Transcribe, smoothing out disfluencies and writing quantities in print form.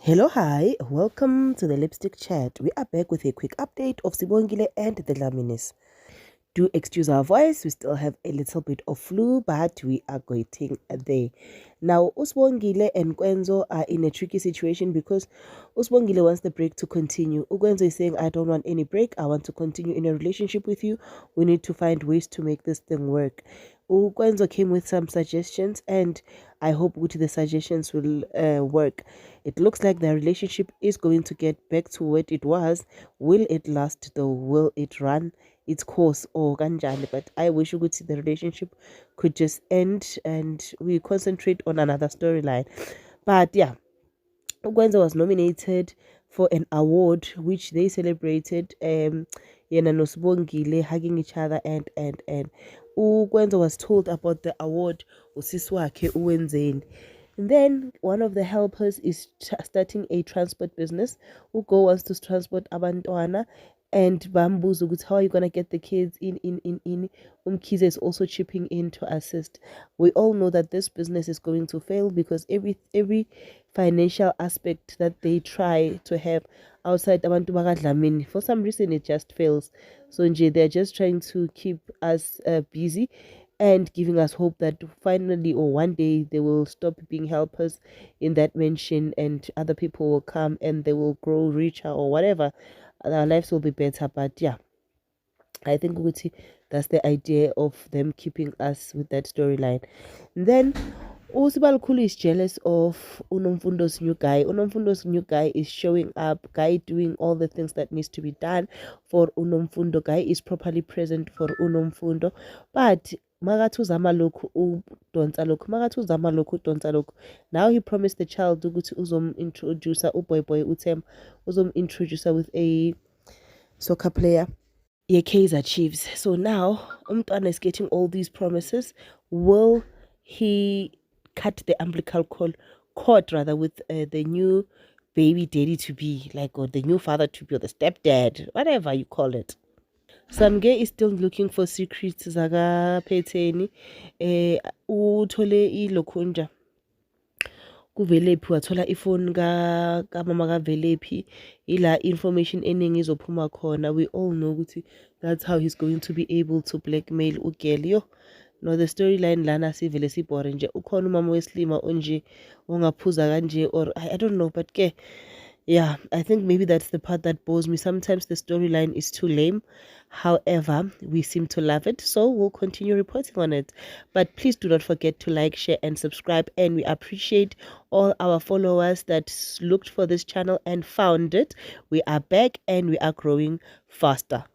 Hello, hi, welcome to the Lipstick Chat. We are back with a quick update of Sibongile and the Dlaminis. Do excuse our voice, we still have a little bit of flu, but we are getting there. Now, Usbongile and Kwenzo are in a tricky situation because Usbongile wants the break to continue. Ukwenzo is saying, I don't want any break, I want to continue in a relationship with you. We need to find ways to make this thing work. Ukwenzo came with some suggestions, and I hope the suggestions will work. It looks like the relationship is going to get back to what it was. Will it last though? Will it run its course or kanjani? But I wish the relationship could just end and we concentrate on another storyline. But yeah, Ukwenza was nominated for an award which they celebrated. Yena noSibongile hugging each other and Ukwenza was told about the award usisi wakhe uwenzeni. And then one of the helpers is starting a transport business. Ugo wants to transport abantwana and bambuza ukuthi how are you gonna get the kids in. Umkhize is also chipping in to assist. We all know that this business is going to fail because every financial aspect that they try to have outside abantu bakadlamini, for some reason it just fails. So nje they're just trying to keep us busy and giving us hope that finally or one day they will stop being helpers in that mansion and other people will come and they will grow richer or whatever. Our lives will be better. But yeah, I think that's the idea of them keeping us with that storyline. Then Usibalukhulu is jealous of Unomfundo's new guy. Unomfundo's new guy is showing up, guy doing all the things that needs to be done for Unomfundo. Guy is properly present for Unomfundo. But Magatu Zamaloko udonsa lokhu. Now he promised the child ukuthi introducer boy utem introducer with a soccer player. Kaizer Chiefs. So now Umtwana is getting all these promises. Will he cut the umbilical cord rather with the new baby daddy to be, like, or the new father to be, or the stepdad, whatever you call it? Samge is still looking for secrets zaga Phetheni. Uthole ilokhunja kuVelephi, wathola ifoni kamama kaVelephi, ila information eningi izophuma khona. We all know ukuthi that's how he's going to be able to blackmail ugirl. Yo, no, the storyline lana sivele sibhore nje. Ukhona umama wesilima onje ongaphuza kanje, or I don't know, but ke yeah, I think maybe that's the part that bores me. Sometimes the storyline is too lame. However, we seem to love it, so we'll continue reporting on it. But please do not forget to like, share, and subscribe. And we appreciate all our followers that looked for this channel and found it. We are back and we are growing faster.